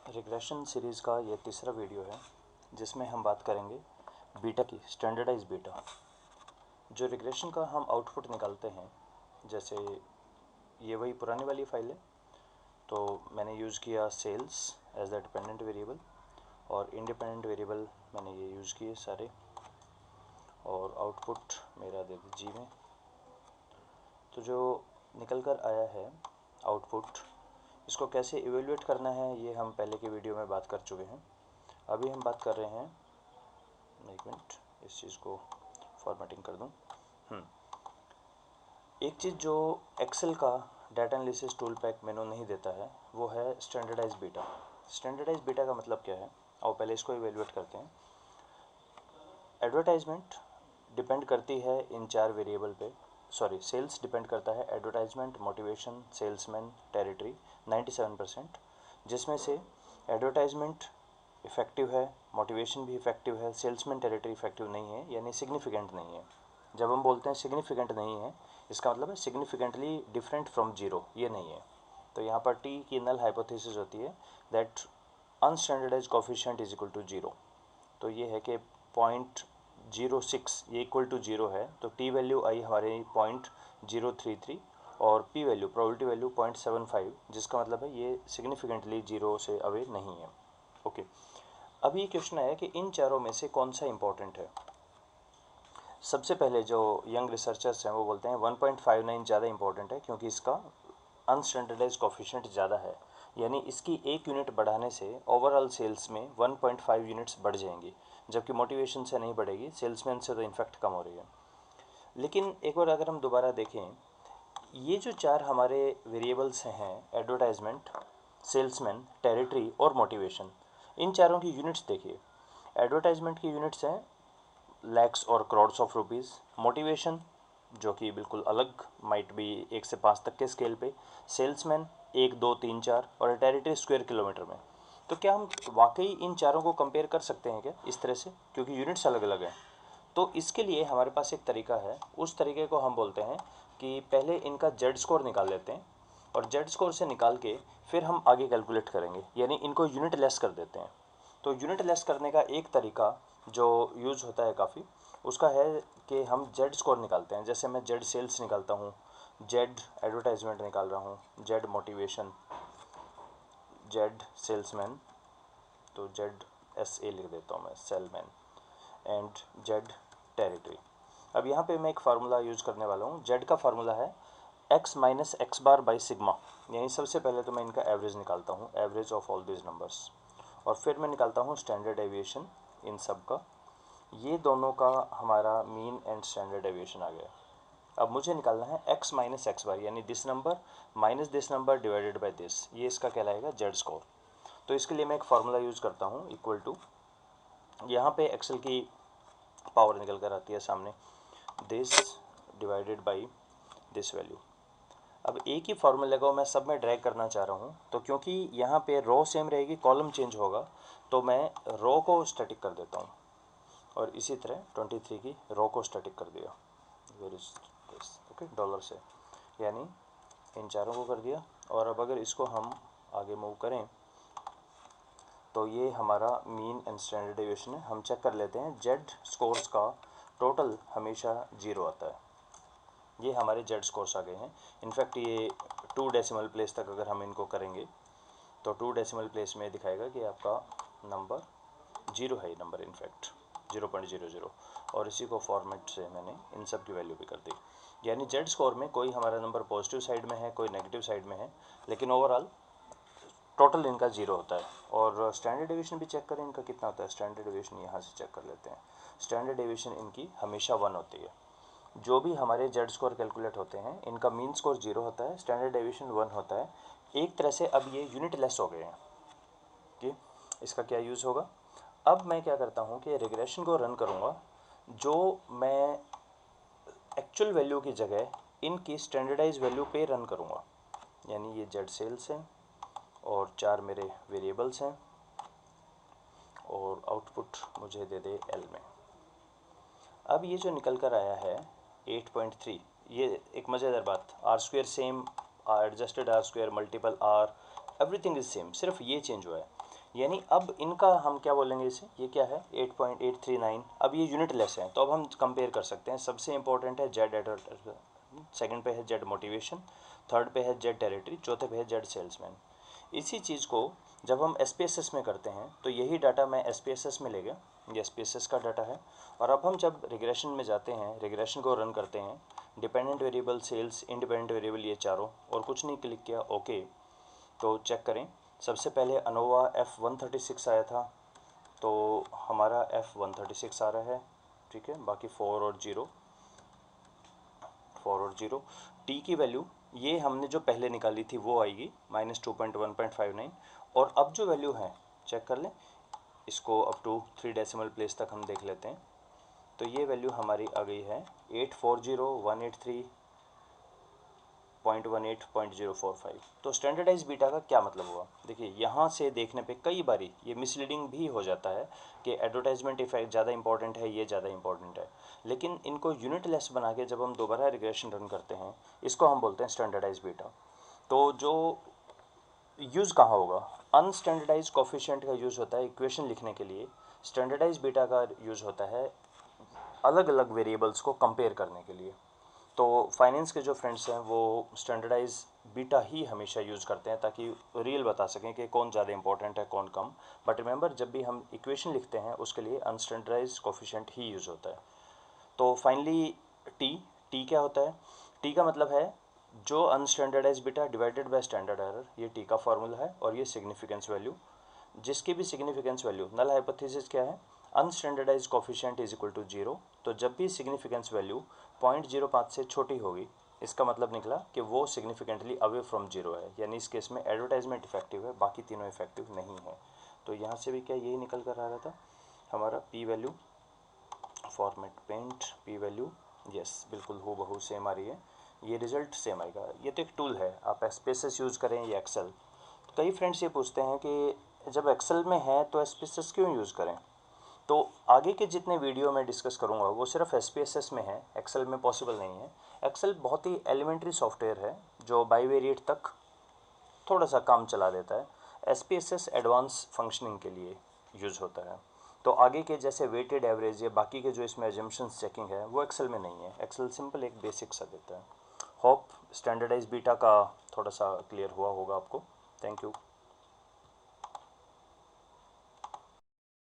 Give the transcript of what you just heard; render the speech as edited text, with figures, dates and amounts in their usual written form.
Regression series का ये तीसरा वीडियो है जिसमें हम बात करेंगे बीटा की, स्टैंडर्डाइज बीटा। जो रिग्रेशन का हम आउटपुट निकालते हैं, जैसे ये वही पुरानी वाली फाइल है, तो मैंने यूज़ किया sales as the dependent variable और इंडिपेंडेंट वेरिएबल मैंने ये यूज़ किए सारे, और आउटपुट मेरा दे दी जी में। तो जो निकल कर आया है आउटपुट, इसको कैसे इवेल्युएट करना है ये हम पहले के वीडियो में बात कर चुके हैं। अभी हम बात कर रहे हैं, एक मिनट इस चीज़ को फॉर्मेटिंग कर दूं। एक चीज़ जो एक्सेल का डाटा एनालिसिस टूल पैक मेनू नहीं देता है वो है स्टैंडर्डाइज बीटा। स्टैंडर्डाइज बीटा का मतलब क्या है, और पहले इसको इवेल्युएट करते हैं। एडवर्टाइजमेंट डिपेंड करती है इन चार वेरिएबल पे, सेल्स डिपेंड करता है एडवर्टाइजमेंट, मोटिवेशन, सेल्समैन, टेरिटरी 97%, जिसमें से एडवर्टाइजमेंट इफ़ेक्टिव है, मोटिवेशन भी इफ़ेक्टिव है, सेल्समैन टेरिटरी इफ़ेक्टिव नहीं है, यानी सिग्निफिकेंट नहीं है। जब हम बोलते हैं सिग्निफिकेंट नहीं है, इसका मतलब है सिग्निफिकेंटली डिफरेंट फ्रॉम जीरो, ये नहीं है। तो यहाँ पर टी की नल हाइपोथेसिस होती है that unstandardise coefficient is equal to zero. तो ये है कि 0.06 ये इक्वल टू जीरो है, तो टी वैल्यू आई हमारे 0.033 और पी वैल्यू, प्रोबेबिलिटी वैल्यू 0.75, जिसका मतलब है ये सिग्निफिकेंटली जीरो से अवे नहीं है। ओके, अब ये क्वेश्चन है कि इन चारों में से कौन सा इंपॉर्टेंट है। सबसे पहले जो यंग रिसर्चर्स हैं वो बोलते हैं 1.59 ज़्यादा इंपॉर्टेंट है, क्योंकि इसका अनस्टैंडर्डाइज कोफिशिएंट ज़्यादा है, यानी इसकी एक यूनिट बढ़ाने से ओवरऑल सेल्स में 1.5 यूनिट्स बढ़ जाएंगी, जबकि मोटिवेशन से नहीं बढ़ेगी, सेल्समैन से तो इनफैक्ट कम हो रही है। लेकिन एक बार अगर हम दोबारा देखें, ये जो चार हमारे वेरिएबल्स हैं, एडवर्टाइजमेंट, सेल्समैन, टेरिटरी और मोटिवेशन, इन चारों की यूनिट्स देखिए। एडवर्टाइजमेंट की यूनिट्स हैं लैक्स और करोड्स ऑफ रुपीज़, मोटिवेशन जो कि बिल्कुल अलग, माइट भी 1 से 5 तक के स्केल पे, सेल्समैन 1, 2, 3, 4 और टेरिटरी स्क्वायर किलोमीटर में। तो क्या हम वाकई इन चारों को कंपेयर कर सकते हैं क्या इस तरह से, क्योंकि यूनिट्स अलग अलग हैं। तो इसके लिए हमारे पास एक तरीका है, उस तरीके को हम बोलते हैं कि पहले इनका जेड स्कोर निकाल लेते हैं, और जेड स्कोर से निकाल के फिर हम आगे कैलकुलेट करेंगे, यानी इनको यूनिट लेस कर देते हैं। तो यूनिट लेस करने का एक तरीका जो यूज़ होता है काफ़ी, उसका है कि हम जेड स्कोर निकालते हैं। जैसे मैं जेड सेल्स निकालता हूँ, जेड एडवर्टाइजमेंट निकाल रहा हूँ, जेड मोटिवेशन, जेड सेल्समैन, तो जेड एस ए लिख देता हूँ मैं, सेलमैन, एंड जेड टेरिटरी। अब यहाँ पे मैं एक फार्मूला यूज़ करने वाला हूँ। जेड का फार्मूला है x minus x bar by sigma, यानी सबसे पहले तो मैं इनका एवरेज निकालता हूँ, average of all this numbers, और फिर मैं निकालता हूँ स्टैंडर्ड डेविएशन इन सब का। ये दोनों का हमारा मीन एंड स्टैंडर्ड डेविएशन आ गया। अब मुझे निकालना है x माइनस एक्स बार, यानी this number minus this number divided by this, ये इसका कहलाएगा जेड स्कोर। तो इसके लिए मैं एक फार्मूला यूज़ करता हूँ, इक्वल टू, यहाँ पे एक्सेल की पावर निकल कर आती है सामने, this divided by this value. अब एक ही फार्मूले को मैं सब में ड्रैग करना चाह रहा हूँ, तो क्योंकि यहाँ पे रो सेम रहेगी, कॉलम चेंज होगा, तो मैं रो को स्टैटिक कर देता हूँ, और इसी तरह 23 की रो को स्टैटिक कर दिया, where is this, okay, dollar से, यानी इन चारों को कर दिया। और अब अगर इसको हम आगे मूव करें, तो ये हमारा मीन एंड स्टैंडर्ड डेविएशन है। हम चेक कर लेते हैं, जेड स्कोर्स का टोटल हमेशा 0 आता है। ये हमारे जेड स्कोर्स आ गए हैं। इनफैक्ट ये 2 डेसिमल प्लेस तक अगर हम इनको करेंगे, तो 2 डेसिमल प्लेस में दिखाएगा कि आपका नंबर 0 है, नंबर इनफैक्ट 0.00, और इसी को फॉर्मेट से मैंने इन सब की वैल्यू भी कर दी। यानी जेड स्कोर में कोई हमारा नंबर पॉजिटिव साइड में है, कोई नेगेटिव साइड में है, लेकिन ओवरऑल टोटल इनका 0 होता है। और स्टैंडर्ड डेविएशन भी चेक करें इनका कितना होता है। स्टैंडर्ड डेविएशन यहाँ से चेक कर लेते हैं। स्टैंडर्ड डेविएशन इनकी हमेशा 1 होती है। जो भी हमारे जेड स्कोर कैलकुलेट होते हैं, इनका मीन स्कोर 0 होता है, स्टैंडर्ड डेविएशन 1 होता है। एक तरह से अब ये यूनिट लेस हो गए हैं कि इसका क्या यूज़ होगा। अब मैं क्या करता हूँ कि रिग्रेशन को रन करूँगा, जो मैं एक्चुअल वैल्यू की जगह इनकी स्टैंडर्डाइज वैल्यू पे रन करूँगा। यानी ये जेड सेल्स हैं और 4 मेरे वेरिएबल्स हैं, और आउटपुट मुझे दे दे एल में। अब ये जो निकल कर आया है 8.3, ये एक मज़ेदार बात, R square same, adjusted R square, multiple R, everything is same, सिर्फ ये चेंज हुआ है। यानी अब इनका हम क्या बोलेंगे इसे, ये क्या है 8.839, अब ये यूनिट लेस है तो अब हम कंपेयर कर सकते हैं। सबसे इंपॉर्टेंट है जेड एडवर्टाइजमेंट, सेकंड पे है जेड मोटिवेशन, थर्ड पे है जेड टेरिटरी, चौथे पे है जेड सेल्समैन। इसी चीज़ को जब हम SPSS में करते हैं तो यही डाटा मैं SPSS में ले गया, ये SPSS का डाटा है। और अब हम जब रिग्रेशन में जाते हैं, रिग्रेशन को रन करते हैं, dependent variable, sales, independent variable, ये चारों, और कुछ नहीं, क्लिक किया ओके। तो चेक करें, सबसे पहले अनोवा F136 आया था, तो हमारा F136 आ रहा है, ठीक है। बाकी 4 और 0 टी की वैल्यू ये हमने जो पहले निकाली थी वो आएगी -2.1.59। और अब जो वैल्यू है चेक कर लें, इसको अप टू 3 डेसिमल प्लेस तक हम देख लेते हैं। तो ये वैल्यू हमारी आ गई है 840,183.18.045। तो स्टैंडर्डाइज बीटा का क्या मतलब हुआ, देखिए यहाँ से देखने पे कई बारी ये मिसलीडिंग भी हो जाता है कि एडवर्टाइजमेंट इफेक्ट ज़्यादा इंपॉर्टेंट है, ये ज़्यादा इंपॉर्टेंट है, लेकिन इनको यूनिट लेस बना के जब हम दोबारा रिग्रेशन रन करते हैं, इसको हम बोलते हैं स्टैंडर्डाइज बीटा। तो जो यूज़ कहाँ होगा, अनस्टैंडर्डाइज कोफिशिएंट का यूज़ होता है इक्वेशन लिखने के लिए, स्टैंडर्डाइज बीटा का यूज़ होता है अलग अलग वेरिएबल्स को कंपेयर करने के लिए। तो फाइनेंस के जो फ्रेंड्स हैं वो स्टैंडर्डाइज बीटा ही हमेशा यूज़ करते हैं ताकि रियल बता सकें कि कौन ज़्यादा इंपॉर्टेंट है कौन कम। बट रिमेंबर, जब भी हम इक्वेशन लिखते हैं उसके लिए अनस्टैंडर्डाइज कोफिशिएंट ही यूज़ होता है। तो फाइनली टी क्या होता है, टी का मतलब है जो unstandardise beta divided by standard error, ये टी का फॉर्मूला है। और ये सिग्निफिकेंस वैल्यू, जिसकी भी सिग्निफिकेंस वैल्यू, नल हाइपोथेसिस क्या है, अनस्टैंडर्डाइज कोफिशिएंट इज इक्वल टू 0। तो जब भी सिग्निफिकेंस वैल्यू 0.05 से छोटी होगी, इसका मतलब निकला कि वो सिग्निफिकेंटली अवे फ्रॉम 0 है, यानी इस केस में एडवर्टाइजमेंट इफेक्टिव है, बाकी तीनों इफेक्टिव नहीं है। तो यहाँ से भी क्या यही निकल कर आ रहा था हमारा P value, format paint P value, yes बिल्कुल हूबहू सेम आ रही है, ये रिजल्ट सेम आएगा। ये तो एक टूल है, आप SPSS यूज़ करें या एक्सेल। कई फ्रेंड्स ये पूछते हैं कि जब एक्सेल में है तो SPSS क्यों यूज़ करें। तो आगे के जितने वीडियो मैं डिस्कस करूँगा वो सिर्फ SPSS में है, एक्सेल में पॉसिबल नहीं है। एक्सेल बहुत ही एलिमेंट्री सॉफ्टवेयर है जो बाईवेरिएट तक थोड़ा सा काम चला देता है। SPSS एडवांस फंक्शनिंग के लिए यूज़ होता है। तो आगे के जैसे वेटेड एवरेज या बाकी के जो इसमें एजम्पशंस चेकिंग है वो एक्सेल में नहीं है, एक्सेल सिंपल एक बेसिक सा देता है। होप स्टैंडर्डाइज बीटा का थोड़ा सा क्लियर हुआ होगा आपको। Thank you.